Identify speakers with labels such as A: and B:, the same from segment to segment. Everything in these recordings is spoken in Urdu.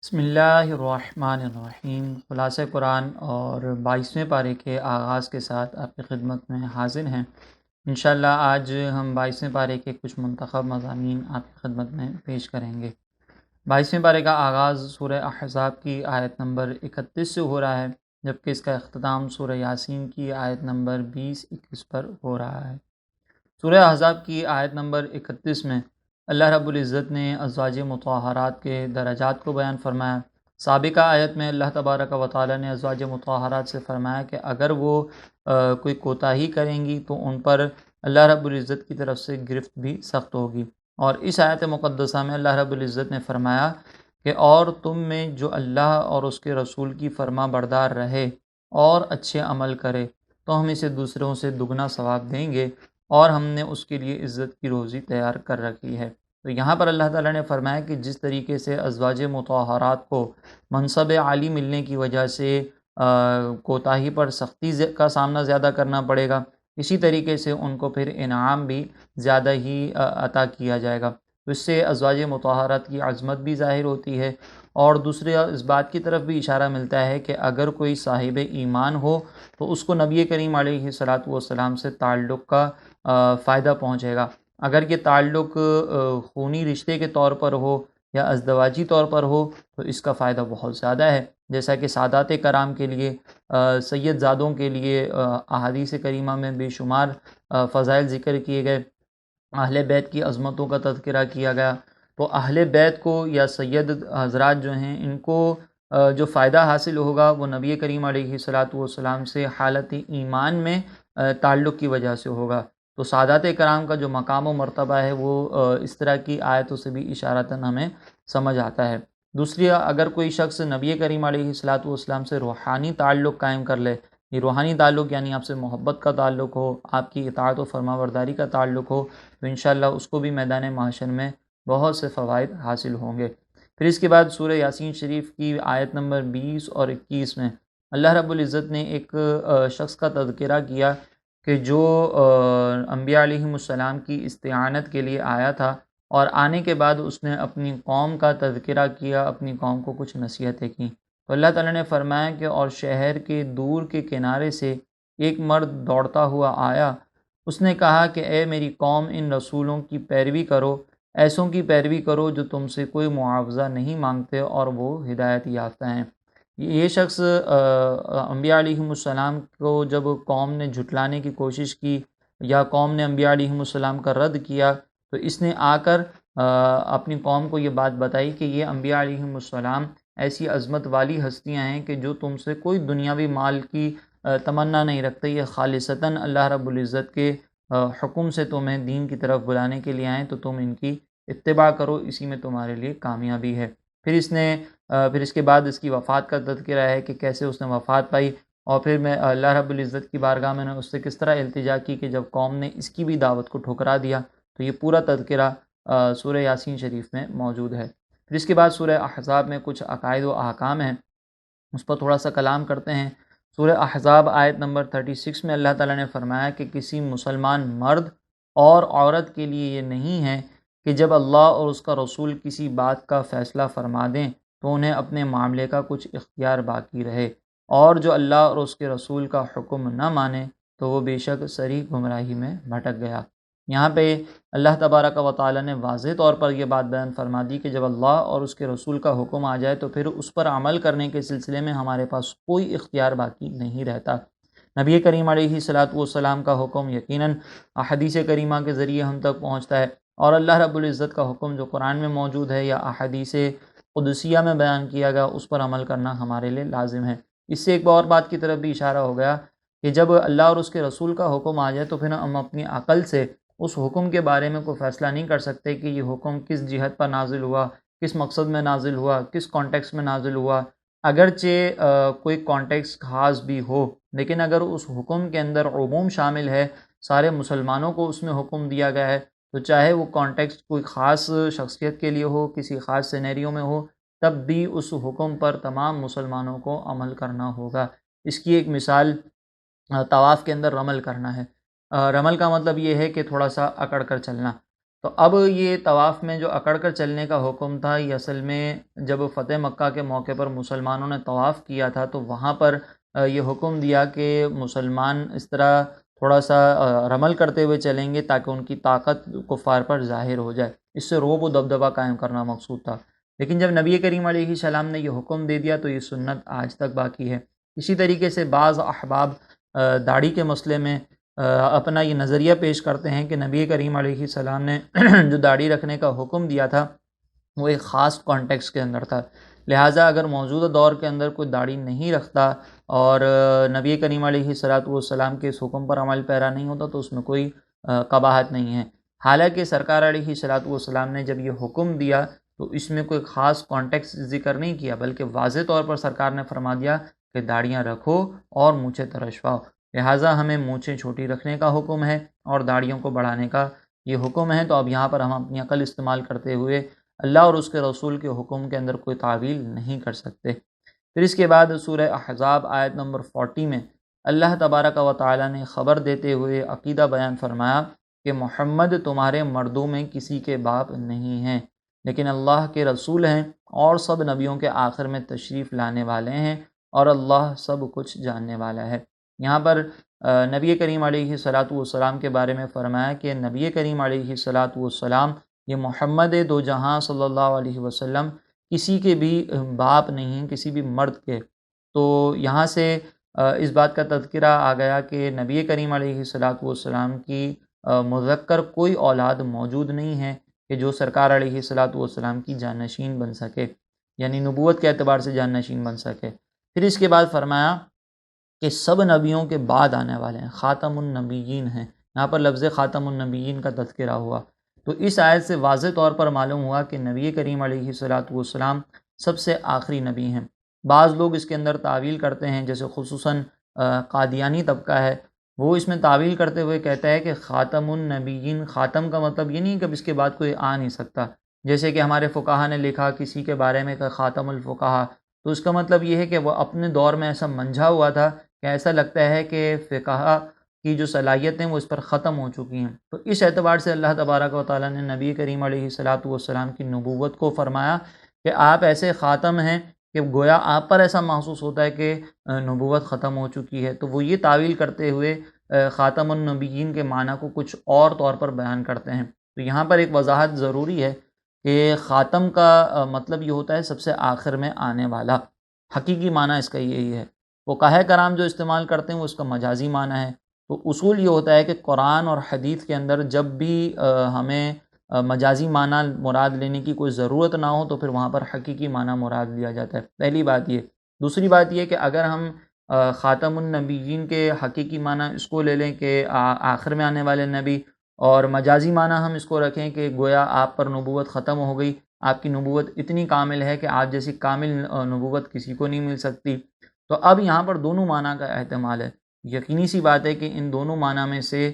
A: بسم اللہ الرحمن الرحیم۔ خلاصہ قرآن اور 22ویں پارے کے آغاز کے ساتھ آپ کی خدمت میں حاضر ہیں۔ انشاءاللہ آج ہم 22ویں پارے کے کچھ منتخب مضامین آپ کی خدمت میں پیش کریں گے۔ 22ویں پارے کا آغاز سورہ احزاب کی آیت نمبر 31 سے ہو رہا ہے، جبکہ اس کا اختتام سورہ یاسین کی آیت نمبر 20-21 پر ہو رہا ہے۔ سورہ احزاب کی آیت نمبر 31 میں اللہ رب العزت نے ازواج مطہرات کے درجات کو بیان فرمایا۔ سابقہ آیت میں اللہ تبارک و تعالی نے ازواج مطہرات سے فرمایا کہ اگر وہ کوئی کوتاہی کریں گی تو ان پر اللہ رب العزت کی طرف سے گرفت بھی سخت ہوگی، اور اس آیت مقدسہ میں اللہ رب العزت نے فرمایا کہ اور تم میں جو اللہ اور اس کے رسول کی فرما بردار رہے اور اچھے عمل کرے تو ہم اسے دوسروں سے دگنا ثواب دیں گے، اور ہم نے اس کے لیے عزت کی روزی تیار کر رکھی ہے۔ تو یہاں پر اللہ تعالیٰ نے فرمایا کہ جس طریقے سے ازواج مطہرات کو منصب عالی ملنے کی وجہ سے کوتاہی پر سختی کا سامنا زیادہ کرنا پڑے گا، اسی طریقے سے ان کو پھر انعام بھی زیادہ ہی عطا کیا جائے گا۔ تو اس سے ازواج مطہرات کی عظمت بھی ظاہر ہوتی ہے، اور دوسرے اس بات کی طرف بھی اشارہ ملتا ہے کہ اگر کوئی صاحب ایمان ہو تو اس کو نبی کریم علیہ الصلاۃ والسلام سے تعلق کا فائدہ پہنچے گا۔ اگر یہ تعلق خونی رشتے کے طور پر ہو یا ازدواجی طور پر ہو تو اس کا فائدہ بہت زیادہ ہے، جیسا کہ سادات کرام کے لیے، سید زادوں کے لیے احادیث کریمہ میں بے شمار فضائل ذکر کیے گئے، اہل بیت کی عظمتوں کا تذکرہ کیا گیا۔ تو اہل بیت کو یا سید حضرات جو ہیں ان کو جو فائدہ حاصل ہوگا وہ نبی کریم علیہ الصلاۃ والسلام سے حالت ایمان میں تعلق کی وجہ سے ہوگا۔ تو سادات کرام کا جو مقام و مرتبہ ہے وہ اس طرح کی آیتوں سے بھی اشارتاً ہمیں سمجھ آتا ہے۔ دوسری، اگر کوئی شخص نبی کریم علیہ الصلاۃ والسلام سے روحانی تعلق قائم کر لے، یہ روحانی تعلق یعنی آپ سے محبت کا تعلق ہو، آپ کی اطاعت و فرمانبرداری کا تعلق ہو، تو انشاءاللہ اس کو بھی میدان محشر میں بہت سے فوائد حاصل ہوں گے۔ پھر اس کے بعد سورہ یاسین شریف کی آیت نمبر 20 اور 21 میں اللہ رب العزت نے ایک شخص کا تذکرہ کیا کہ جو انبیاء علیہم السلام کی استعانت کے لیے آیا تھا، اور آنے کے بعد اس نے اپنی قوم کا تذکرہ کیا، اپنی قوم کو کچھ نصیحتیں کیں۔ تو اللہ تعالیٰ نے فرمایا کہ اور شہر کے دور کے کنارے سے ایک مرد دوڑتا ہوا آیا، اس نے کہا کہ اے میری قوم، ان رسولوں کی پیروی کرو، ایسوں کی پیروی کرو جو تم سے کوئی معاوضہ نہیں مانگتے اور وہ ہدایت یافتہ ہیں۔ یہ شخص انبیاء علیہم السلام کو جب قوم نے جھٹلانے کی کوشش کی یا قوم نے انبیاء علیہم السلام کا رد کیا، تو اس نے آ کر اپنی قوم کو یہ بات بتائی کہ یہ انبیاء علیہم السلام ایسی عظمت والی ہستیاں ہیں کہ جو تم سے کوئی دنیاوی مال کی تمنا نہیں رکھتے، یہ خالصتاً اللہ رب العزت کے حکم سے تمہیں دین کی طرف بلانے کے لیے آئیں، تو تم ان کی اتباع کرو، اسی میں تمہارے لیے کامیابی ہے۔ پھر اس کے بعد اس کی وفات کا تذکرہ ہے کہ کیسے اس نے وفات پائی، اور پھر میں اللہ رب العزت کی بارگاہ میں نے اس سے کس طرح التجا کی کہ جب قوم نے اس کی بھی دعوت کو ٹھکرا دیا۔ تو یہ پورا تذکرہ سورہ یاسین شریف میں موجود ہے۔ پھر اس کے بعد سورہ احزاب میں کچھ عقائد و احکام ہیں، اس پر تھوڑا سا کلام کرتے ہیں۔ سورہ احزاب آیت نمبر 36 میں اللہ تعالیٰ نے فرمایا کہ کسی مسلمان مرد اور عورت کے لیے یہ نہیں ہے کہ جب اللہ اور اس کا رسول کسی بات کا فیصلہ فرما دیں تو انہیں اپنے معاملے کا کچھ اختیار باقی رہے، اور جو اللہ اور اس کے رسول کا حکم نہ مانے تو وہ بے شک صریح گمراہی میں بھٹک گیا۔ یہاں پہ اللہ تبارک و تعالیٰ نے واضح طور پر یہ بات بیان فرما دی کہ جب اللہ اور اس کے رسول کا حکم آ جائے تو پھر اس پر عمل کرنے کے سلسلے میں ہمارے پاس کوئی اختیار باقی نہیں رہتا۔ نبی کریم علیہ الصلاۃ والسلام کا حکم یقیناً احادیث کریمہ کے ذریعے ہم تک پہنچتا ہے، اور اللہ رب العزت کا حکم جو قرآن میں موجود ہے یا احادیث قدسیہ میں بیان کیا گیا اس پر عمل کرنا ہمارے لیے لازم ہے۔ اس سے ایک اور بات کی طرف بھی اشارہ ہو گیا کہ جب اللہ اور اس کے رسول کا حکم آ جائے تو پھر ہم اپنی عقل سے اس حکم کے بارے میں کوئی فیصلہ نہیں کر سکتے کہ یہ حکم کس جہت پر نازل ہوا، کس مقصد میں نازل ہوا، کس کانٹیکس میں نازل ہوا۔ اگرچہ کوئی کانٹیکس خاص بھی ہو، لیکن اگر اس حکم کے اندر عموم شامل ہے، سارے مسلمانوں کو اس میں حکم دیا گیا ہے، تو چاہے وہ کانٹیکس کوئی خاص شخصیت کے لیے ہو، کسی خاص سینیریو میں ہو، تب بھی اس حکم پر تمام مسلمانوں کو عمل کرنا ہوگا۔ اس کی ایک مثال طواف کے اندر رمل کرنا ہے۔ رمل کا مطلب یہ ہے کہ تھوڑا سا اکڑ کر چلنا۔ تو اب یہ طواف میں جو اکڑ کر چلنے کا حکم تھا، یہ اصل میں جب فتح مکہ کے موقع پر مسلمانوں نے طواف کیا تھا تو وہاں پر یہ حکم دیا کہ مسلمان اس طرح تھوڑا سا رمل کرتے ہوئے چلیں گے تاکہ ان کی طاقت کفار پر ظاہر ہو جائے، اس سے رعب و دبدبہ قائم کرنا مقصود تھا۔ لیکن جب نبی کریم علیہ السلام نے یہ حکم دے دیا تو یہ سنت آج تک باقی ہے۔ اسی طریقے سے بعض احباب داڑھی کے مسئلے میں اپنا یہ نظریہ پیش کرتے ہیں کہ نبی کریم علیہ السلام نے جو داڑھی رکھنے کا حکم دیا تھا وہ ایک خاص کانٹیکس کے اندر تھا، لہٰذا اگر موجودہ دور کے اندر کوئی داڑھی نہیں رکھتا اور نبی کریم علیہ السلام کے اس حکم پر عمل پیرا نہیں ہوتا تو اس میں کوئی قباحت نہیں ہے۔ حالانکہ سرکار علیہ السلام نے جب یہ حکم دیا تو اس میں کوئی خاص کانٹیکس ذکر نہیں کیا، بلکہ واضح طور پر سرکار نے فرما دیا کہ داڑھیاں رکھو اور مونچھیں ترشواؤ، لہٰذا ہمیں مونچھیں چھوٹی رکھنے کا حکم ہے اور داڑھیوں کو بڑھانے کا یہ حکم ہے۔ تو اب یہاں پر ہم اپنی عقل استعمال کرتے ہوئے اللہ اور اس کے رسول کے حکم کے اندر کوئی تعویل نہیں کر سکتے۔ پھر اس کے بعد سورہ احزاب آیت نمبر 40 میں اللہ تبارک و تعالیٰ نے خبر دیتے ہوئے عقیدہ بیان فرمایا کہ محمد تمہارے مردوں میں کسی کے باپ نہیں ہیں، لیکن اللہ کے رسول ہیں اور سب نبیوں کے آخر میں تشریف لانے والے ہیں اور اللہ سب کچھ جاننے والا ہے۔ یہاں پر نبی کریم علیہ السلام کے بارے میں فرمایا کہ نبی کریم علیہ السلام یہ محمد دو جہاں صلی اللہ علیہ وسلم کسی کے بھی باپ نہیں ہیں، کسی بھی مرد کے۔ تو یہاں سے اس بات کا تذکرہ آ گیا کہ نبی کریم علیہ السلام کی مذکر کوئی اولاد موجود نہیں ہے کہ جو سرکار علیہ السلام کی جانشین بن سکے، یعنی نبوت کے اعتبار سے جانشین بن سکے۔ پھر اس کے بعد فرمایا کہ سب نبیوں کے بعد آنے والے ہیں، خاتم النبیین ہیں، یہاں پر لفظ خاتم النبیین کا تذکرہ ہوا۔ تو اس آیت سے واضح طور پر معلوم ہوا کہ نبی کریم علیہ السلام سب سے آخری نبی ہیں۔ بعض لوگ اس کے اندر تعویل کرتے ہیں، جیسے خصوصاً قادیانی طبقہ ہے، وہ اس میں تعویل کرتے ہوئے کہتا ہے کہ خاتم النبیین، خاتم کا مطلب یہ نہیں کہ اب اس کے بعد کوئی آ نہیں سکتا، جیسے کہ ہمارے فقہا نے لکھا کسی کے بارے میں کہ خاتم الفقہا، تو اس کا مطلب یہ ہے کہ وہ اپنے دور میں ایسا منجھا ہوا تھا کہ ایسا لگتا ہے کہ فقہ کی جو صلاحیتیں وہ اس پر ختم ہو چکی ہیں۔ تو اس اعتبار سے اللہ تبارک و تعالیٰ نے نبی کریم علیہ السلام کی نبوت کو فرمایا کہ آپ ایسے خاتم ہیں کہ گویا آپ پر ایسا محسوس ہوتا ہے کہ نبوت ختم ہو چکی ہے۔ تو وہ یہ تعویل کرتے ہوئے خاتم النبیین کے معنی کو کچھ اور طور پر بیان کرتے ہیں۔ تو یہاں پر ایک وضاحت ضروری ہے کہ خاتم کا مطلب یہ ہوتا ہے سب سے آخر میں آنے والا، حقیقی معنی اس کا یہی ہے۔ فقہاء کرام جو استعمال کرتے ہیں وہ اس کا مجازی معنی ہے۔ تو اصول یہ ہوتا ہے کہ قرآن اور حدیث کے اندر جب بھی ہمیں مجازی معنی مراد لینے کی کوئی ضرورت نہ ہو تو پھر وہاں پر حقیقی معنی مراد لیا جاتا ہے، پہلی بات یہ۔ دوسری بات یہ کہ اگر ہم خاتم النبیین کے حقیقی معنی اس کو لے لیں کہ آخر میں آنے والے نبی، اور مجازی معنی ہم اس کو رکھیں کہ گویا آپ پر نبوت ختم ہو گئی، آپ کی نبوت اتنی کامل ہے کہ آپ جیسی کامل نبوت کسی کو نہیں مل سکتی، تو اب یہاں پر دونوں معنی کا احتمال ہے۔ یقینی سی بات ہے کہ ان دونوں معنی میں سے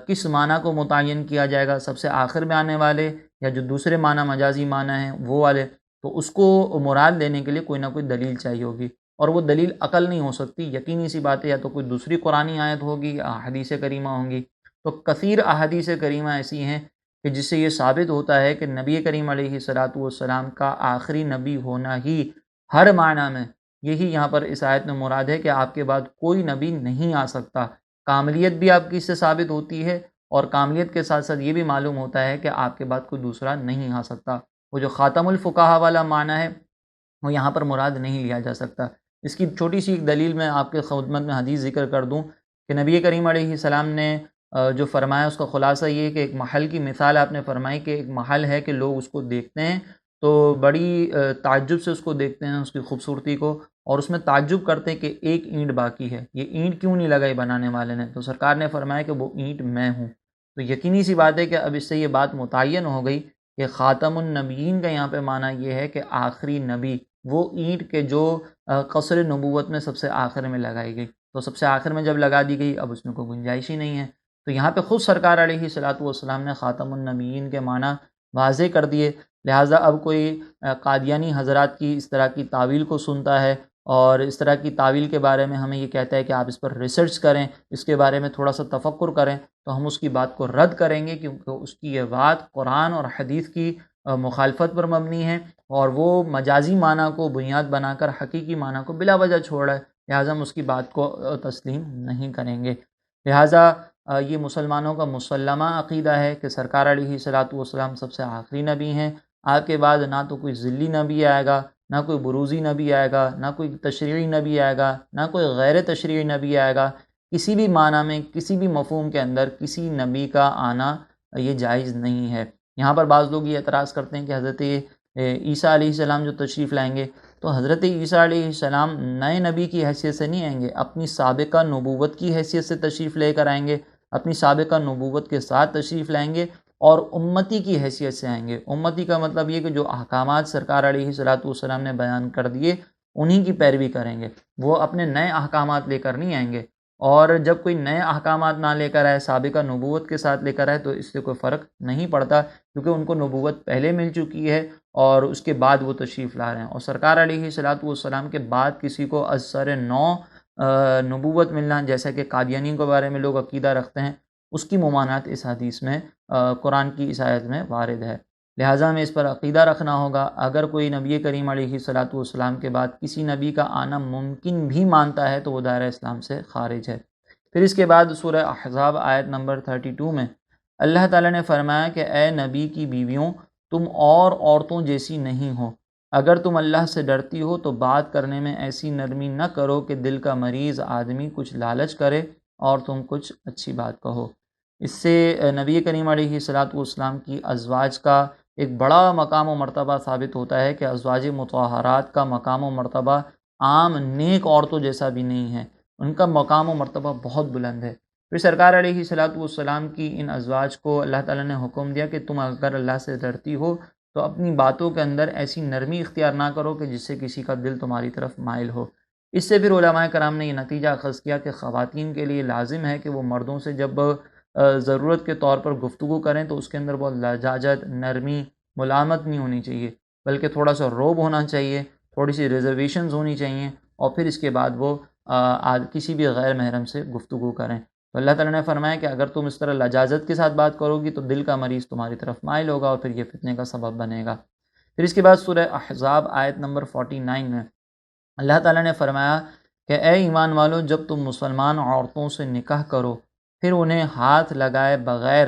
A: کس معنی کو متعین کیا جائے گا، سب سے آخر میں آنے والے یا جو دوسرے معنی مجازی معنی ہیں وہ والے، تو اس کو مراد لینے کے لیے کوئی نہ کوئی دلیل چاہیے ہوگی، اور وہ دلیل عقل نہیں ہو سکتی، یقینی سی بات ہے یا تو کوئی دوسری قرآنی آیت ہوگی یا حدیث کریمہ ہوں گی۔ تو کثیر احادیث کریمہ ایسی ہیں کہ جس سے یہ ثابت ہوتا ہے کہ نبی کریم علیہ السلام کا آخری نبی ہونا ہی ہر معنی میں، یہی یہاں پر اس آیت میں مراد ہے کہ آپ کے بعد کوئی نبی نہیں آ سکتا۔ کاملیت بھی آپ کی اس سے ثابت ہوتی ہے، اور کاملیت کے ساتھ ساتھ یہ بھی معلوم ہوتا ہے کہ آپ کے بعد کوئی دوسرا نہیں آ سکتا۔ وہ جو خاتم الفقہا والا معنی ہے وہ یہاں پر مراد نہیں لیا جا سکتا۔ اس کی چھوٹی سی ایک دلیل میں آپ کے خدمت میں حدیث ذکر کر دوں کہ نبی کریم علیہ السلام نے جو فرمایا اس کا خلاصہ یہ ہے کہ ایک محل کی مثال آپ نے فرمائی کہ ایک محل ہے کہ لوگ اس کو دیکھتے ہیں تو بڑی تعجب سے اس کو دیکھتے ہیں، اس کی خوبصورتی کو، اور اس میں تعجب کرتے ہیں کہ ایک اینٹ باقی ہے، یہ اینٹ کیوں نہیں لگائی بنانے والے نے؟ تو سرکار نے فرمایا کہ وہ اینٹ میں ہوں۔ تو یقینی سی بات ہے کہ اب اس سے یہ بات متعین ہو گئی کہ خاتم النبیین کا یہاں پہ معنی یہ ہے کہ آخری نبی، وہ اینٹ کے جو قصر نبوت میں سب سے آخر میں لگائی گئی، تو سب سے آخر میں جب لگا دی گئی اب اس میں کوئی گنجائش ہی نہیں ہے۔ تو یہاں پہ خود سرکار علیہ السلام نے خاتم النبیین کے معنی واضح کر دیے، لہٰذا اب کوئی قادیانی حضرات کی اس طرح کی تعویل کو سنتا ہے اور اس طرح کی تعویل کے بارے میں ہمیں یہ کہتا ہے کہ آپ اس پر ریسرچ کریں، اس کے بارے میں تھوڑا سا تفکر کریں، تو ہم اس کی بات کو رد کریں گے، کیونکہ اس کی یہ بات قرآن اور حدیث کی مخالفت پر مبنی ہے، اور وہ مجازی معنی کو بنیاد بنا کر حقیقی معنی کو بلا وجہ چھوڑا ہے، لہٰذا ہم اس کی بات کو تسلیم نہیں کریں گے۔ لہٰذا یہ مسلمانوں کا مسلمہ عقیدہ ہے کہ سرکار علیہ الصلاۃ والسلام سب سے آخری نبی ہیں۔ آپ کے بعد نہ تو کوئی ذلی نبی آئے گا، نہ کوئی بروزی نبی آئے گا، نہ کوئی تشریعی نبی آئے گا، نہ کوئی غیر تشریعی نبی آئے گا۔ کسی بھی معنی میں، کسی بھی مفہوم کے اندر کسی نبی کا آنا یہ جائز نہیں ہے۔ یہاں پر بعض لوگ یہ اعتراض کرتے ہیں کہ حضرت عیسیٰ علیہ السلام جو تشریف لائیں گے، تو حضرت عیسیٰ علیہ السلام نئے نبی کی حیثیت سے نہیں آئیں گے، اپنی سابقہ نبوت کی حیثیت سے تشریف لے کر آئیں گے، اپنی سابقہ نبوت کے ساتھ تشریف لائیں گے، اور امتی کی حیثیت سے آئیں گے۔ امتی کا مطلب یہ کہ جو احکامات سرکار علیہ الصلاۃ والسلام نے بیان کر دیے انہی کی پیروی کریں گے، وہ اپنے نئے احکامات لے کر نہیں آئیں گے۔ اور جب کوئی نئے احکامات نہ لے کر آئے، سابقہ نبوت کے ساتھ لے کر آئے، تو اس سے کوئی فرق نہیں پڑتا، کیونکہ ان کو نبوت پہلے مل چکی ہے اور اس کے بعد وہ تشریف لا رہے ہیں۔ اور سرکار علیہ الصلاۃ والسلام کے بعد کسی کو از سر نو نبوت ملنا، جیسا کہ قادیانی کے بارے میں لوگ عقیدہ رکھتے ہیں، اس کی ممانعت اس حدیث میں قرآن کی اس آیت میں وارد ہے۔ لہٰذا ہمیں اس پر عقیدہ رکھنا ہوگا۔ اگر کوئی نبی کریم علیہ الصلاۃ والسلام کے بعد کسی نبی کا آنا ممکن بھی مانتا ہے تو وہ دائرہ اسلام سے خارج ہے۔ پھر اس کے بعد سورہ احزاب آیت نمبر 32 میں اللہ تعالیٰ نے فرمایا کہ اے نبی کی بیویوں، تم اور عورتوں جیسی نہیں ہو، اگر تم اللہ سے ڈرتی ہو تو بات کرنے میں ایسی نرمی نہ کرو کہ دل کا مریض آدمی کچھ لالچ کرے اور تم کچھ اچھی بات کہو۔ اس سے نبی کریم علیہ الصلاۃ والسلام کی ازواج کا ایک بڑا مقام و مرتبہ ثابت ہوتا ہے کہ ازواج مطہرات کا مقام و مرتبہ عام نیک عورتوں جیسا بھی نہیں ہے، ان کا مقام و مرتبہ بہت بلند ہے۔ پھر سرکار علیہ الصلاۃ والسلام کی ان ازواج کو اللہ تعالیٰ نے حکم دیا کہ تم اگر اللہ سے ڈرتی ہو تو اپنی باتوں کے اندر ایسی نرمی اختیار نہ کرو کہ جس سے کسی کا دل تمہاری طرف مائل ہو۔ اس سے پھر علماء کرام نے یہ نتیجہ اخذ کیا کہ خواتین کے لیے لازم ہے کہ وہ مردوں سے جب ضرورت کے طور پر گفتگو کریں تو اس کے اندر بہت لجاجت، نرمی، ملامت نہیں ہونی چاہیے، بلکہ تھوڑا سا روب ہونا چاہیے، تھوڑی سی ریزرویشنز ہونی چاہیے، اور پھر اس کے بعد وہ کسی بھی غیر محرم سے گفتگو کریں۔ تو اللہ تعالیٰ نے فرمایا کہ اگر تم اس طرح لجاجت کے ساتھ بات کرو گی تو دل کا مریض تمہاری طرف مائل ہوگا اور پھر یہ فتنے کا سبب بنے گا۔ پھر اس کے بعد سورہ احزاب آیت نمبر 49 میں اللہ تعالیٰ نے فرمایا کہ اے ایمان والو، جب تم مسلمان عورتوں سے نکاح کرو پھر انہیں ہاتھ لگائے بغیر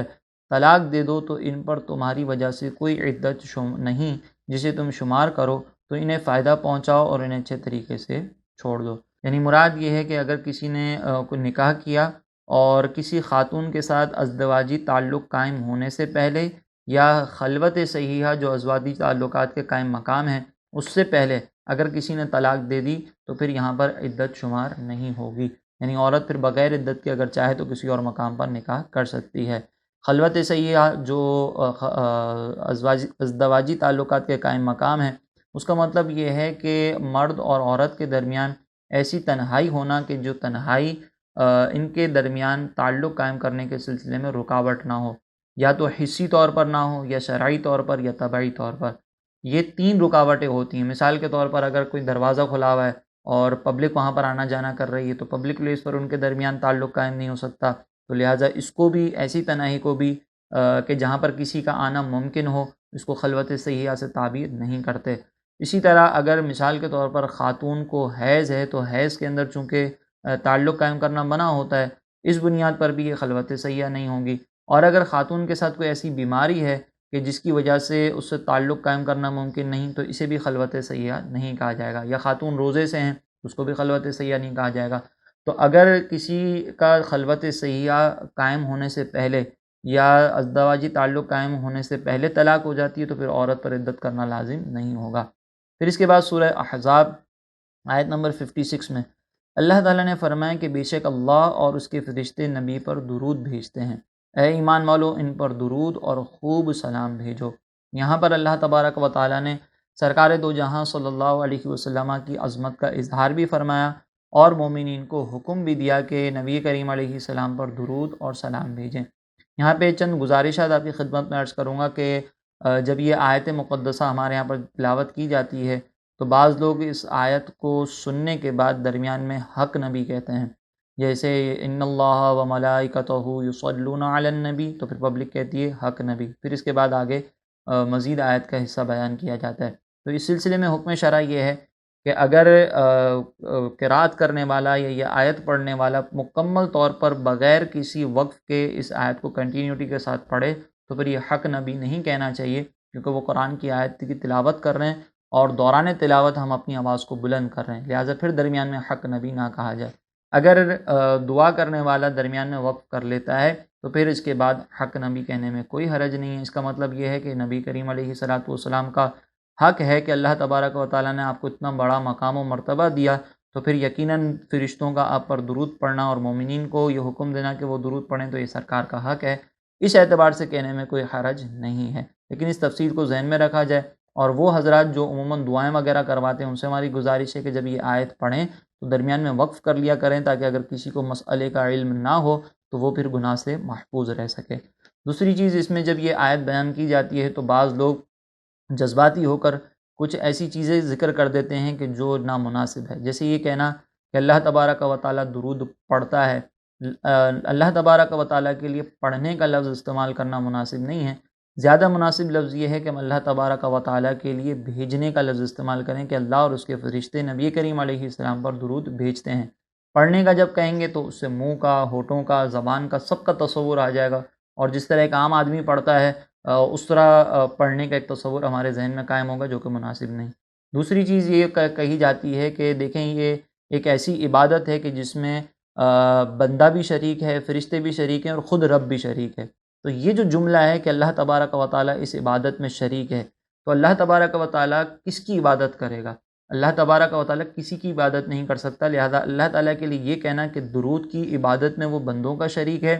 A: طلاق دے دو تو ان پر تمہاری وجہ سے کوئی عدت نہیں جسے تم شمار کرو، تو انہیں فائدہ پہنچاؤ اور انہیں اچھے طریقے سے چھوڑ دو۔ یعنی مراد یہ ہے کہ اگر کسی نے کوئی نکاح کیا اور کسی خاتون کے ساتھ ازدواجی تعلق قائم ہونے سے پہلے یا خلوت صحیحہ جو ازدواجی تعلقات کے قائم مقام ہیں اس سے پہلے اگر کسی نے طلاق دے دی تو پھر یہاں پر عدت شمار نہیں ہوگی، یعنی عورت پھر بغیر عدت کے اگر چاہے تو کسی اور مقام پر نکاح کر سکتی ہے۔ خلوت صحیحہ جو ازدواجی تعلقات کے قائم مقام ہے، اس کا مطلب یہ ہے کہ مرد اور عورت کے درمیان ایسی تنہائی ہونا کہ جو تنہائی ان کے درمیان تعلق قائم کرنے کے سلسلے میں رکاوٹ نہ ہو، یا تو حسی طور پر نہ ہو، یا شرعی طور پر، یا طبعی طور پر۔ یہ 3 رکاوٹیں ہوتی ہیں۔ مثال کے طور پر اگر کوئی دروازہ کھلا ہوا ہے اور پبلک وہاں پر آنا جانا کر رہی ہے تو پبلک پلیس پر ان کے درمیان تعلق قائم نہیں ہو سکتا، تو لہٰذا اس کو بھی، ایسی تنہائی کو بھی کہ جہاں پر کسی کا آنا ممکن ہو، اس کو خلوت صحیحہ سے تعبیر نہیں کرتے۔ اسی طرح اگر مثال کے طور پر خاتون کو حیض ہے تو حیض کے اندر چونکہ تعلق قائم کرنا منع ہوتا ہے، اس بنیاد پر بھی یہ خلوت صحیحہ نہیں ہوگی۔ اور اگر خاتون کے ساتھ کوئی ایسی بیماری ہے کہ جس کی وجہ سے اس سے تعلق قائم کرنا ممکن نہیں، تو اسے بھی خلوت صحیحہ نہیں کہا جائے گا۔ یا خاتون روزے سے ہیں، اس کو بھی خلوت صحیحہ نہیں کہا جائے گا۔ تو اگر کسی کا خلوت صحیحہ قائم ہونے سے پہلے یا ازدواجی تعلق قائم ہونے سے پہلے طلاق ہو جاتی ہے تو پھر عورت پر عدت کرنا لازم نہیں ہوگا۔ پھر اس کے بعد سورہ احزاب آیت نمبر 56 میں اللہ تعالیٰ نے فرمایا کہ بے شک اللہ اور اس کے فرشتے نبی پر درود بھیجتے ہیں، اے ایمان والو ان پر درود اور خوب سلام بھیجو۔ یہاں پر اللہ تبارک و تعالیٰ نے سرکار دو جہاں صلی اللہ علیہ وسلم کی عظمت کا اظہار بھی فرمایا اور مومنین کو حکم بھی دیا کہ نبی کریم علیہ السلام پر درود اور سلام بھیجیں۔ یہاں پہ چند گزارشات آپ کی خدمت میں عرض کروں گا کہ جب یہ آیت مقدسہ ہمارے یہاں پر تلاوت کی جاتی ہے تو بعض لوگ اس آیت کو سننے کے بعد درمیان میں حق نبی کہتے ہیں، جیسے ان اللہ و ملائکتہ یصلون علی النبی، تو پھر پبلک کہتی ہے حق نبی، پھر اس کے بعد آگے مزید آیت کا حصہ بیان کیا جاتا ہے۔ تو اس سلسلے میں حکم شرع یہ ہے کہ اگر قرات کرنے والا یا یہ آیت پڑھنے والا مکمل طور پر بغیر کسی وقف کے اس آیت کو کنٹینیوٹی کے ساتھ پڑھے تو پھر یہ حق نبی نہیں کہنا چاہیے، کیونکہ وہ قرآن کی آیت کی تلاوت کر رہے ہیں اور دوران تلاوت ہم اپنی آواز کو بلند کر رہے ہیں، لہٰذا پھر درمیان میں حق نبی نہ کہا جائے۔ اگر دعا کرنے والا درمیان میں وقف کر لیتا ہے تو پھر اس کے بعد حق نبی کہنے میں کوئی حرج نہیں ہے۔ اس کا مطلب یہ ہے کہ نبی کریم علیہ الصلاۃ والسلام کا حق ہے کہ اللہ تبارک و تعالیٰ نے آپ کو اتنا بڑا مقام و مرتبہ دیا، تو پھر یقیناً فرشتوں کا آپ پر درود پڑھنا اور مومنین کو یہ حکم دینا کہ وہ درود پڑھیں تو یہ سرکار کا حق ہے، اس اعتبار سے کہنے میں کوئی حرج نہیں ہے۔ لیکن اس تفصیل کو ذہن میں رکھا جائے، اور وہ حضرات جو عموماً دعائیں وغیرہ کرواتے ہیں ان سے ہماری گزارش ہے کہ جب یہ آیت پڑھیں تو درمیان میں وقف کر لیا کریں، تاکہ اگر کسی کو مسئلے کا علم نہ ہو تو وہ پھر گناہ سے محفوظ رہ سکے۔ دوسری چیز، اس میں جب یہ آیت بیان کی جاتی ہے تو بعض لوگ جذباتی ہو کر کچھ ایسی چیزیں ذکر کر دیتے ہیں کہ جو نامناسب ہے، جیسے یہ کہنا کہ اللہ تبارک و تعالیٰ درود پڑھتا ہے۔ اللہ تبارک و تعالیٰ کے لیے پڑھنے کا لفظ استعمال کرنا مناسب نہیں ہے، زیادہ مناسب لفظ یہ ہے کہ ہم اللہ تبارک و تعالیٰ کے لیے بھیجنے کا لفظ استعمال کریں کہ اللہ اور اس کے فرشتے نبی کریم علیہ السلام پر درود بھیجتے ہیں۔ پڑھنے کا جب کہیں گے تو اس سے منہ کا، ہونٹوں کا، زبان کا سب کا تصور آ جائے گا، اور جس طرح ایک عام آدمی پڑھتا ہے اس طرح پڑھنے کا ایک تصور ہمارے ذہن میں قائم ہوگا، جو کہ مناسب نہیں۔ دوسری چیز یہ کہی جاتی ہے کہ دیکھیں یہ ایک ایسی عبادت ہے کہ جس میں بندہ بھی شریک ہے، فرشتے بھی شریک ہیں، اور خود رب بھی شریک ہے۔ تو یہ جو جملہ ہے کہ اللہ تبارک و تعالیٰ اس عبادت میں شریک ہے، تو اللہ تبارک و تعالیٰ کس کی عبادت کرے گا؟ اللہ تبارک و تعالیٰ کسی کی عبادت نہیں کر سکتا، لہذا اللہ تعالیٰ کے لیے یہ کہنا کہ درود کی عبادت میں وہ بندوں کا شریک ہے،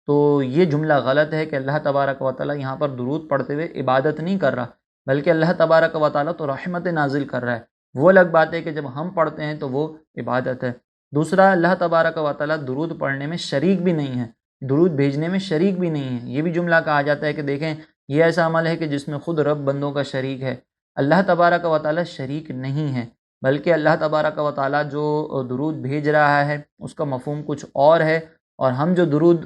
A: تو یہ جملہ غلط ہے کہ اللہ تبارک و تعالیٰ یہاں پر درود پڑھتے ہوئے عبادت نہیں کر رہا، بلکہ اللہ تبارک و تعالیٰ تو رحمت نازل کر رہا ہے۔ وہ الگ بات ہے کہ جب ہم پڑھتے ہیں تو وہ عبادت ہے۔ دوسرا، اللہ تبارک و تعالیٰ درود پڑھنے میں شریک بھی نہیں ہے، درود بھیجنے میں شریک بھی نہیں ہے۔ یہ بھی جملہ کہا جاتا ہے کہ دیکھیں یہ ایسا عمل ہے کہ جس میں خود رب بندوں کا شریک ہے، اللہ تبارک و تعالیٰ شریک نہیں ہے، بلکہ اللہ تبارک و تعالیٰ جو درود بھیج رہا ہے اس کا مفہوم کچھ اور ہے، اور ہم جو درود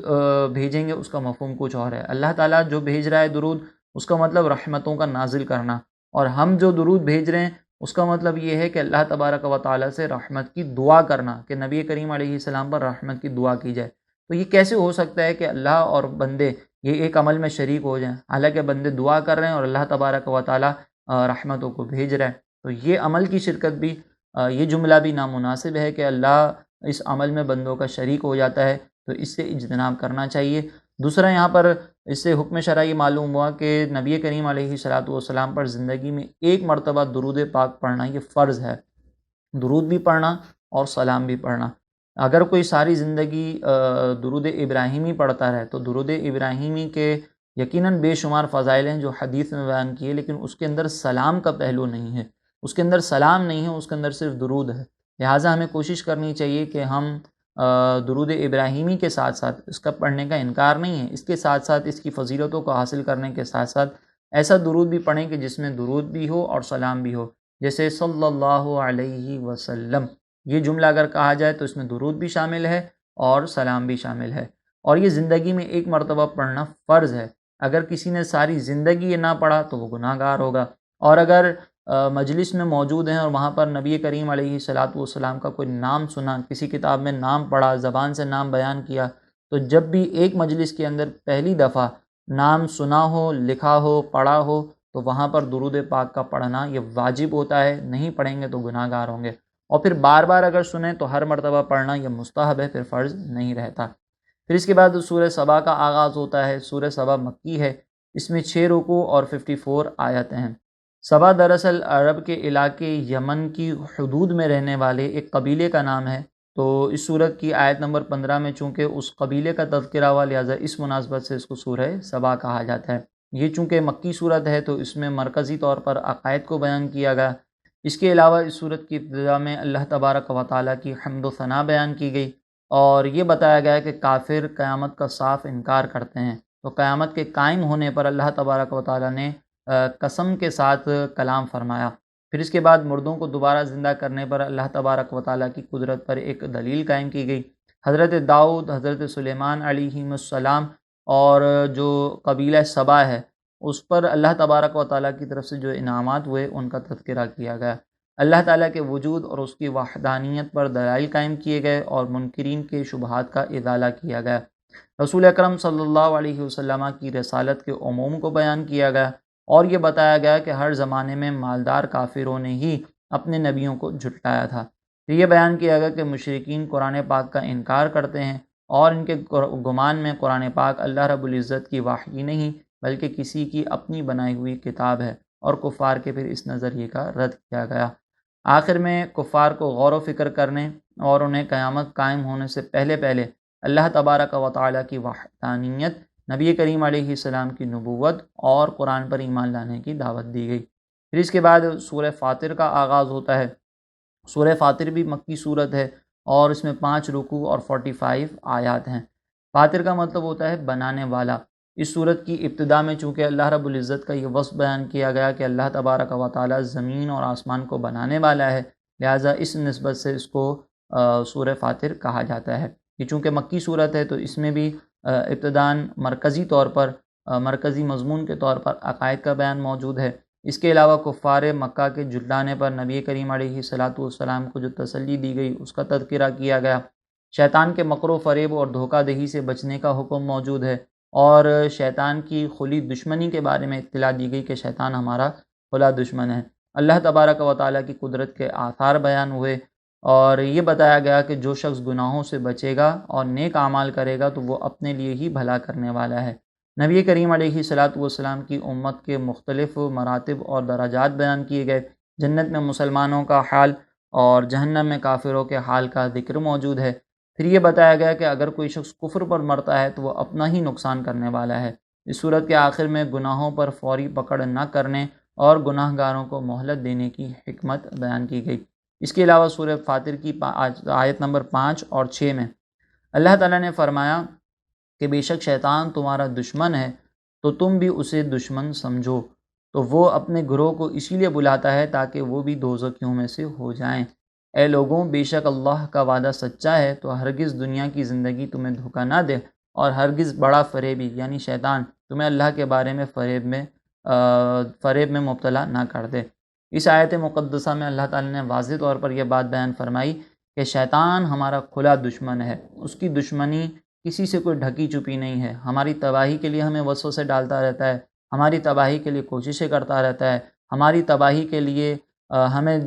A: بھیجیں گے اس کا مفہوم کچھ اور ہے۔ اللہ تعالیٰ جو بھیج رہا ہے درود، اس کا مطلب رحمتوں کا نازل کرنا، اور ہم جو درود بھیج رہے ہیں اس کا مطلب یہ ہے کہ اللہ تبارک و تعالیٰ سے رحمت کی دعا کرنا، کہ نبی کریم علیہ السلام پر رحمت کی دعا کی جائے۔ تو یہ کیسے ہو سکتا ہے کہ اللہ اور بندے یہ ایک عمل میں شریک ہو جائیں، حالانکہ بندے دعا کر رہے ہیں اور اللہ تبارک و تعالیٰ رحمتوں کو بھیج رہا ہے؟ تو یہ عمل کی شرکت بھی، یہ جملہ بھی نامناسب ہے کہ اللہ اس عمل میں بندوں کا شریک ہو جاتا ہے، تو اس سے اجتناب کرنا چاہیے۔ دوسرا، یہاں پر اس سے حکم شرعی معلوم ہوا کہ نبی کریم علیہ الصلاۃ والسلام پر زندگی میں ایک مرتبہ درود پاک پڑھنا یہ فرض ہے، درود بھی پڑھنا اور سلام بھی پڑھنا۔ اگر کوئی ساری زندگی درود ابراہیمی پڑھتا رہے تو درود ابراہیمی کے یقیناً بے شمار فضائل ہیں جو حدیث میں بیان کیے، لیکن اس کے اندر سلام کا پہلو نہیں ہے، اس کے اندر سلام نہیں ہے، اس کے اندر صرف درود ہے۔ لہٰذا ہمیں کوشش کرنی چاہیے کہ ہم درود ابراہیمی کے ساتھ ساتھ، اس کا پڑھنے کا انکار نہیں ہے، اس کے ساتھ ساتھ اس کی فضیلتوں کو حاصل کرنے کے ساتھ ساتھ ایسا درود بھی پڑھیں کہ جس میں درود بھی ہو اور سلام بھی ہو، جیسے صلی اللہ علیہ وسلم، یہ جملہ اگر کہا جائے تو اس میں درود بھی شامل ہے اور سلام بھی شامل ہے، اور یہ زندگی میں ایک مرتبہ پڑھنا فرض ہے۔ اگر کسی نے ساری زندگی یہ نہ پڑھا تو وہ گناہ گار ہوگا، اور اگر مجلس میں موجود ہیں اور وہاں پر نبی کریم علیہ الصلاۃ والسلام کا کوئی نام سنا، کسی کتاب میں نام پڑھا، زبان سے نام بیان کیا، تو جب بھی ایک مجلس کے اندر پہلی دفعہ نام سنا ہو، لکھا ہو، پڑھا ہو، تو وہاں پر درود پاک کا پڑھنا یہ واجب ہوتا ہے، نہیں پڑھیں گے تو گناہ گار ہوں گے، اور پھر بار بار اگر سنیں تو ہر مرتبہ پڑھنا یہ مستحب ہے، پھر فرض نہیں رہتا۔ پھر اس کے بعد سورہ سبا کا آغاز ہوتا ہے۔ سورہ سبا مکی ہے، اس میں 6 رکوع اور 54 آیتیں ہیں۔ سبا دراصل عرب کے علاقے یمن کی حدود میں رہنے والے ایک قبیلے کا نام ہے، تو اس سورت کی آیت نمبر 15 میں چونکہ اس قبیلے کا تذکرہ ہوا، لہٰذا اس مناسبت سے اس کو سورہ سبا کہا جاتا ہے۔ یہ چونکہ مکی سورت ہے تو اس میں مرکزی طور پر عقائد کو بیان کیا گیا۔ اس کے علاوہ اس سورت کی ابتدا میں اللہ تبارک و تعالیٰ کی حمد و ثنا بیان کی گئی، اور یہ بتایا گیا کہ کافر قیامت کا صاف انکار کرتے ہیں، تو قیامت کے قائم ہونے پر اللہ تبارک و تعالیٰ نے قسم کے ساتھ کلام فرمایا، پھر اس کے بعد مردوں کو دوبارہ زندہ کرنے پر اللہ تبارک و تعالیٰ کی قدرت پر ایک دلیل قائم کی گئی۔ حضرت داؤد، حضرت سلیمان علیہم السلام اور جو قبیلہ سبا ہے اس پر اللہ تبارک و تعالیٰ کی طرف سے جو انعامات ہوئے ان کا تذکرہ کیا گیا۔ اللہ تعالیٰ کے وجود اور اس کی وحدانیت پر دلائل قائم کیے گئے اور منکرین کے شبہات کا ازالہ کیا گیا۔ رسول اکرم صلی اللہ علیہ وسلم کی رسالت کے عموم کو بیان کیا گیا اور یہ بتایا گیا کہ ہر زمانے میں مالدار کافروں نے ہی اپنے نبیوں کو جھٹلایا تھا۔ تو یہ بیان کیا گیا کہ مشرکین قرآن پاک کا انکار کرتے ہیں اور ان کے گمان میں قرآن پاک اللہ رب العزت کی وحی نہیں بلکہ کسی کی اپنی بنائی ہوئی کتاب ہے، اور کفار کے پھر اس نظریے کا رد کیا گیا۔ آخر میں کفار کو غور و فکر کرنے اور انہیں قیامت قائم ہونے سے پہلے اللہ تبارک و تعالیٰ کی وحدانیت، نبی کریم علیہ السلام کی نبوت اور قرآن پر ایمان لانے کی دعوت دی گئی۔ پھر اس کے بعد سورہ فاطر کا آغاز ہوتا ہے۔ سورہ فاطر بھی مکی صورت ہے اور اس میں 5 رکوع اور 45 آیات ہیں۔ فاطر کا مطلب ہوتا ہے بنانے والا۔ اس صورت کی ابتدا میں چونکہ اللہ رب العزت کا یہ وصف بیان کیا گیا کہ اللہ تبارک و تعالیٰ زمین اور آسمان کو بنانے والا ہے، لہٰذا اس نسبت سے اس کو سورہ فاطر کہا جاتا ہے۔ یہ چونکہ مکی صورت ہے تو اس میں بھی ابتداً مرکزی مضمون کے طور پر عقائد کا بیان موجود ہے۔ اس کے علاوہ کفار مکہ کے جھٹلانے پر نبی کریم علیہ السلام کو جو تسلی دی گئی اس کا تذکرہ کیا گیا۔ شیطان کے مکر و فریب اور دھوکہ دہی سے بچنے کا حکم موجود ہے، اور شیطان کی کھلی دشمنی کے بارے میں اطلاع دی گئی کہ شیطان ہمارا کھلا دشمن ہے۔ اللہ تبارک و تعالیٰ کی قدرت کے آثار بیان ہوئے اور یہ بتایا گیا کہ جو شخص گناہوں سے بچے گا اور نیک اعمال کرے گا تو وہ اپنے لیے ہی بھلا کرنے والا ہے۔ نبی کریم علیہ السلام کی امت کے مختلف مراتب اور درجات بیان کیے گئے۔ جنت میں مسلمانوں کا حال اور جہنم میں کافروں کے حال کا ذکر موجود ہے۔ پھر یہ بتایا گیا کہ اگر کوئی شخص کفر پر مرتا ہے تو وہ اپنا ہی نقصان کرنے والا ہے۔ اس صورت کے آخر میں گناہوں پر فوری پکڑ نہ کرنے اور گناہ گاروں کو مہلت دینے کی حکمت بیان کی گئی۔ اس کے علاوہ سورہ فاطر کی آیت نمبر 5 اور 6 میں اللہ تعالیٰ نے فرمایا کہ بے شک شیطان تمہارا دشمن ہے تو تم بھی اسے دشمن سمجھو، تو وہ اپنے گروہ کو اسی لیے بلاتا ہے تاکہ وہ بھی دوزخیوں میں سے ہو جائیں۔ اے لوگوں، بے شک اللہ کا وعدہ سچا ہے تو ہرگز دنیا کی زندگی تمہیں دھوکہ نہ دے، اور ہرگز بڑا فریبی یعنی شیطان تمہیں اللہ کے بارے میں فریب میں مبتلا نہ کر دے۔ اس آیت مقدسہ میں اللہ تعالیٰ نے واضح طور پر یہ بات بیان فرمائی کہ شیطان ہمارا کھلا دشمن ہے، اس کی دشمنی کسی سے کوئی ڈھکی چھپی نہیں ہے۔ ہماری تباہی کے لیے ہمیں وسوسے ڈالتا رہتا ہے، ہماری تباہی کے لیے کوششیں کرتا رہتا ہے، ہماری تباہی کے لیے ہمیں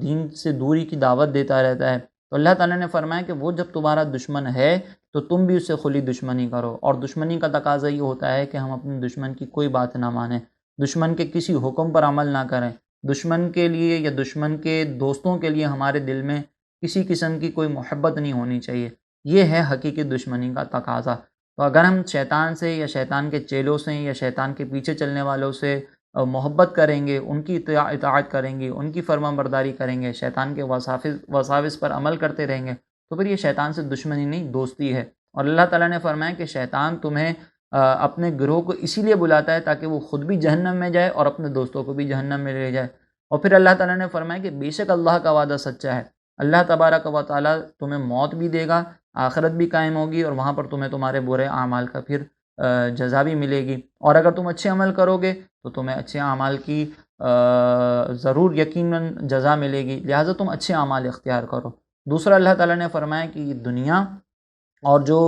A: دین سے دوری کی دعوت دیتا رہتا ہے۔ تو اللہ تعالیٰ نے فرمایا کہ وہ جب تمہارا دشمن ہے تو تم بھی اس سے کھلی دشمنی کرو، اور دشمنی کا تقاضا یہ ہوتا ہے کہ ہم اپنے دشمن کی کوئی بات نہ مانیں، دشمن کے کسی حکم پر عمل نہ کریں، دشمن کے لیے یا دشمن کے دوستوں کے لیے ہمارے دل میں کسی قسم کی کوئی محبت نہیں ہونی چاہیے۔ یہ ہے حقیقی دشمنی کا تقاضا۔ تو اگر ہم شیطان سے یا شیطان کے چیلوں سے یا شیطان کے پیچھے چلنے والوں سے محبت کریں گے، ان کی اطاعت کریں گے، ان کی فرما برداری کریں گے، شیطان کے وساوس پر عمل کرتے رہیں گے، تو پھر یہ شیطان سے دشمنی نہیں دوستی ہے۔ اور اللہ تعالیٰ نے فرمایا کہ شیطان تمہیں اپنے گروہ کو اسی لیے بلاتا ہے تاکہ وہ خود بھی جہنم میں جائے اور اپنے دوستوں کو بھی جہنم میں لے جائے۔ اور پھر اللہ تعالیٰ نے فرمایا کہ بے شک اللہ کا وعدہ سچا ہے، اللہ تبارک و تعالیٰ تمہیں موت بھی دے گا، آخرت بھی قائم ہوگی، اور وہاں پر تمہیں تمہارے برے اعمال کا پھر جزا بھی ملے گی، اور اگر تم اچھے عمل کرو گے تو تمہیں اچھے اعمال کی ضرور یقیناً جزا ملے گی، لہٰذا تم اچھے اعمال اختیار کرو۔ دوسرا اللہ تعالیٰ نے فرمایا کہ یہ دنیا اور جو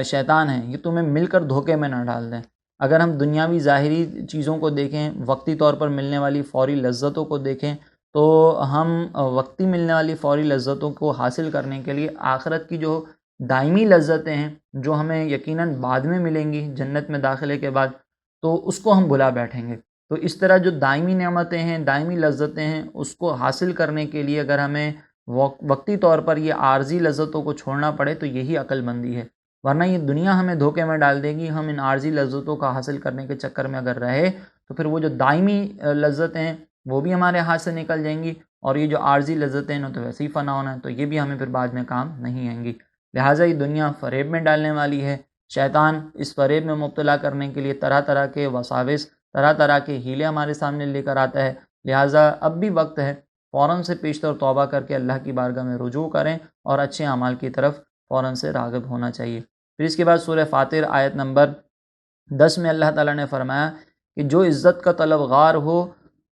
A: شیطان ہیں یہ تمہیں مل کر دھوکے میں نہ ڈال دیں۔ اگر ہم دنیاوی ظاہری چیزوں کو دیکھیں، وقتی طور پر ملنے والی فوری لذتوں کو دیکھیں، تو ہم وقتی ملنے والی فوری لذتوں کو حاصل کرنے کے لیے آخرت کی جو دائمی لذتیں ہیں جو ہمیں یقیناً بعد میں ملیں گی جنت میں داخلے کے بعد، تو اس کو ہم بھلا بیٹھیں گے۔ تو اس طرح جو دائمی نعمتیں ہیں، دائمی لذتیں ہیں، اس کو حاصل کرنے کے لیے اگر ہمیں وقتی طور پر یہ عارضی لذتوں کو چھوڑنا پڑے تو یہی عقل مندی ہے، ورنہ یہ دنیا ہمیں دھوکے میں ڈال دے گی۔ ہم ان عارضی لذتوں کا حاصل کرنے کے چکر میں اگر رہے تو پھر وہ جو دائمی لذتیں ہیں وہ بھی ہمارے ہاتھ سے نکل جائیں گی، اور یہ جو عارضی لذتیں ہیں تو ویسے ہی فنا ہونا ہے، تو یہ بھی ہمیں پھر بعد میں کام نہیں آئیں گی۔ لہٰذا یہ دنیا فریب میں ڈالنے والی ہے۔ شیطان اس فریب میں مبتلا کرنے کے لیے طرح طرح کے وساوس، طرح طرح کے ہیلے ہمارے سامنے لے کر آتا ہے، لہٰذا اب بھی وقت ہے، فوراً سے پیشتر توبہ کر کے اللہ کی بارگاہ میں رجوع کریں اور اچھے اعمال کی طرف فوراً سے راغب ہونا چاہیے۔ پھر اس کے بعد سورہ فاطر آیت نمبر 10 میں اللہ تعالیٰ نے فرمایا کہ جو عزت کا طلبگار ہو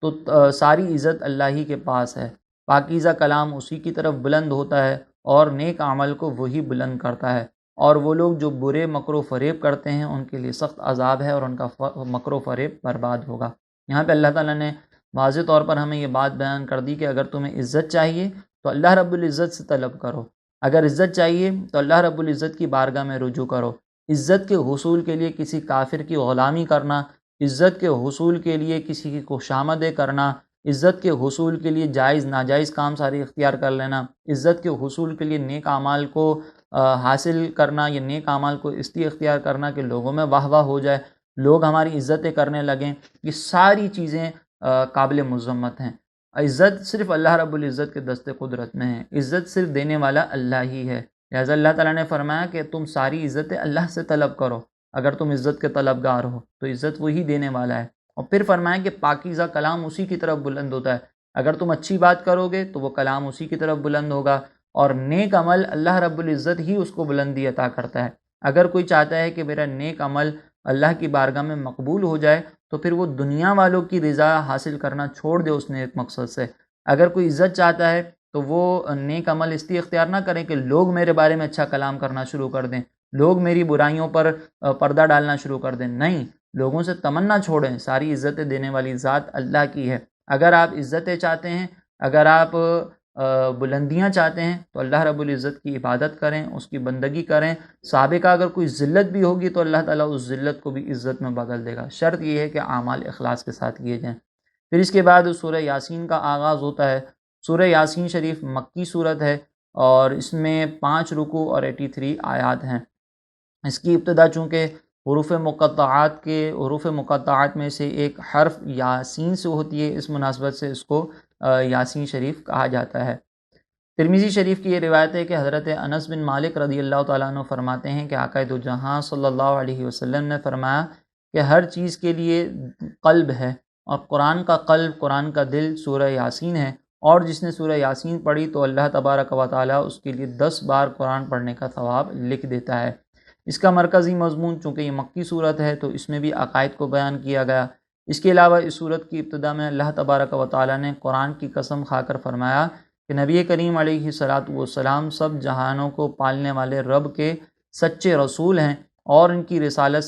A: تو ساری عزت اللہ ہی کے پاس ہے، پاکیزہ کلام اسی کی طرف بلند ہوتا ہے اور نیک عمل کو وہی بلند کرتا ہے، اور وہ لوگ جو برے مکر و فریب کرتے ہیں ان کے لیے سخت عذاب ہے اور ان کا مکر و فریب برباد ہوگا۔ یہاں پہ اللہ تعالیٰ نے واضح طور پر ہمیں یہ بات بیان کر دی کہ اگر تمہیں عزت چاہیے تو اللہ رب العزت سے طلب کرو، اگر عزت چاہیے تو اللہ رب العزت کی بارگاہ میں رجوع کرو۔ عزت کے حصول کے لیے کسی کافر کی غلامی کرنا، عزت کے حصول کے لیے کسی کی خوشامدیں کرنا، عزت کے حصول کے لیے جائز ناجائز کام سارے اختیار کر لینا، عزت کے حصول کے لیے نیک اعمال کو حاصل کرنا یا نیک اعمال کو اختیار کرنا کہ لوگوں میں واہ واہ ہو جائے، لوگ ہماری عزتیں کرنے لگیں، یہ ساری چیزیں قابل مذمت ہیں۔ عزت صرف اللہ رب العزت کے دست قدرت میں ہے، عزت صرف دینے والا اللہ ہی ہے۔ لہٰذا اللہ تعالیٰ نے فرمایا کہ تم ساری عزتیں اللہ سے طلب کرو، اگر تم عزت کے طلبگار ہو تو عزت وہی دینے والا ہے۔ اور پھر فرمایا کہ پاکیزہ کلام اسی کی طرف بلند ہوتا ہے، اگر تم اچھی بات کرو گے تو وہ کلام اسی کی طرف بلند ہوگا، اور نیک عمل اللہ رب العزت ہی اس کو بلندی عطا کرتا ہے۔ اگر کوئی چاہتا ہے کہ میرا نیک عمل اللہ کی بارگاہ میں مقبول ہو جائے تو پھر وہ دنیا والوں کی رضا حاصل کرنا چھوڑ دے اس نیک مقصد سے۔ اگر کوئی عزت چاہتا ہے تو وہ نیک عمل اس لیے اختیار نہ کریں کہ لوگ میرے بارے میں اچھا کلام کرنا شروع کر دیں، لوگ میری برائیوں پر پردہ ڈالنا شروع کر دیں، نہیں، لوگوں سے تمنا چھوڑیں، ساری عزتیں دینے والی ذات اللہ کی ہے۔ اگر آپ عزتیں چاہتے ہیں، اگر آپ بلندیاں چاہتے ہیں تو اللہ رب العزت کی عبادت کریں، اس کی بندگی کریں۔ سابقہ اگر کوئی ذلت بھی ہوگی تو اللہ تعالیٰ اس ذلت کو بھی عزت میں بدل دے گا، شرط یہ ہے کہ اعمال اخلاص کے ساتھ کیے جائیں۔ پھر اس کے بعد سورہ یاسین کا آغاز ہوتا ہے۔ سورہ یاسین شریف مکی صورت ہے اور اس میں 5 رکوع اور 83 آیات ہیں۔ اس کی ابتدا چونکہ حروف مقطعات میں سے ایک حرف یاسین سے ہوتی ہے، اس مناسبت سے اس کو یاسین شریف کہا جاتا ہے۔ ترمذی شریف کی یہ روایت ہے کہ حضرت انس بن مالک رضی اللہ تعالیٰ عنہ فرماتے ہیں کہ آقا دو جہاں صلی اللہ علیہ وسلم نے فرمایا کہ ہر چیز کے لیے قلب ہے، اور قرآن کا قلب، قرآن کا دل سورہ یاسین ہے، اور جس نے سورہ یاسین پڑھی تو اللہ تبارک و تعالیٰ اس کے لیے 10 بار قرآن پڑھنے کا ثواب لکھ دیتا ہے۔ اس کا مرکزی مضمون چونکہ یہ مکی صورت ہے تو اس میں بھی عقائد کو بیان کیا گیا۔ اس کے علاوہ اس صورت کی ابتدا میں اللہ تبارک و تعالیٰ نے قرآن کی قسم کھا کر فرمایا کہ نبی کریم علیہ الصلاۃ والسلام سب جہانوں کو پالنے والے رب کے سچے رسول ہیں، اور ان کی رسالت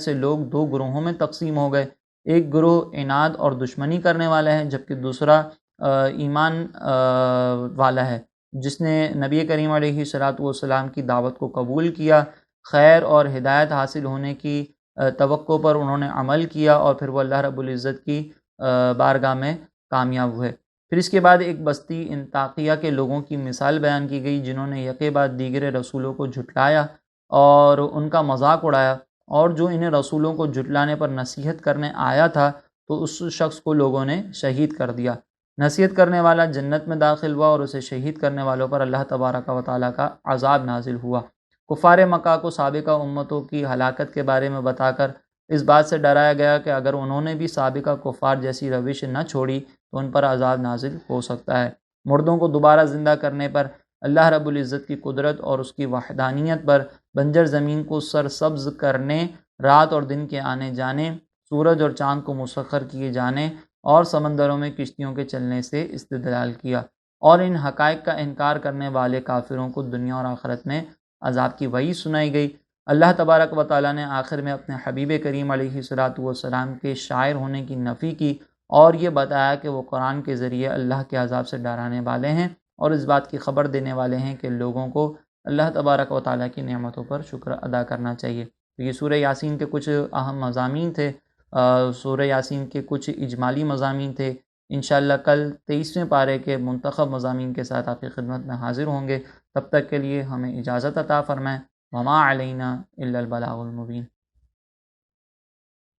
A: سے لوگ 2 گروہوں میں تقسیم ہو گئے۔ ایک گروہ عناد اور دشمنی کرنے والا ہے، جبکہ دوسرا ایمان والا ہے جس نے نبی کریم علیہ الصلاۃ والسلام کی دعوت کو قبول کیا، خیر اور ہدایت حاصل ہونے کی توقع پر انہوں نے عمل کیا، اور پھر وہ اللہ رب العزت کی بارگاہ میں کامیاب ہوئے۔ پھر اس کے بعد ایک بستی انطاکیہ کے لوگوں کی مثال بیان کی گئی جنہوں نے یکے بعد دیگر رسولوں کو جھٹلایا اور ان کا مذاق اڑایا، اور جو انہیں رسولوں کو جھٹلانے پر نصیحت کرنے آیا تھا تو اس شخص کو لوگوں نے شہید کر دیا۔ نصیحت کرنے والا جنت میں داخل ہوا اور اسے شہید کرنے والوں پر اللہ تبارک و تعالیٰ کا عذاب نازل ہوا۔ کفار مکہ کو سابقہ امتوں کی ہلاکت کے بارے میں بتا کر اس بات سے ڈرایا گیا کہ اگر انہوں نے بھی سابقہ کفار جیسی روش نہ چھوڑی تو ان پر عذاب نازل ہو سکتا ہے۔ مردوں کو دوبارہ زندہ کرنے پر، اللہ رب العزت کی قدرت اور اس کی وحدانیت پر، بنجر زمین کو سرسبز کرنے، رات اور دن کے آنے جانے، سورج اور چاند کو مسخر کیے جانے اور سمندروں میں کشتیوں کے چلنے سے استدلال کیا، اور ان حقائق کا انکار کرنے والے کافروں کو دنیا اور آخرت میں عذاب کی وعید سنائی گئی۔ اللہ تبارک و تعالیٰ نے آخر میں اپنے حبیب کریم علیہ الصلاۃ والسلام کے شاعر ہونے کی نفی کی اور یہ بتایا کہ وہ قرآن کے ذریعے اللہ کے عذاب سے ڈرانے والے ہیں اور اس بات کی خبر دینے والے ہیں کہ لوگوں کو اللہ تبارک و تعالیٰ کی نعمتوں پر شکر ادا کرنا چاہیے۔ تو یہ سورہ یاسین کے کچھ اہم مضامین تھے، سورہ یاسین کے کچھ اجمالی مضامین تھے۔ انشاءاللہ کل 23ویں پارے کے منتخب مضامین کے ساتھ آپ کی خدمت میں حاضر ہوں گے۔ تب تک کے لیے ہمیں اجازت عطا فرمائیں۔ وما علینا الا البلاغ المبین۔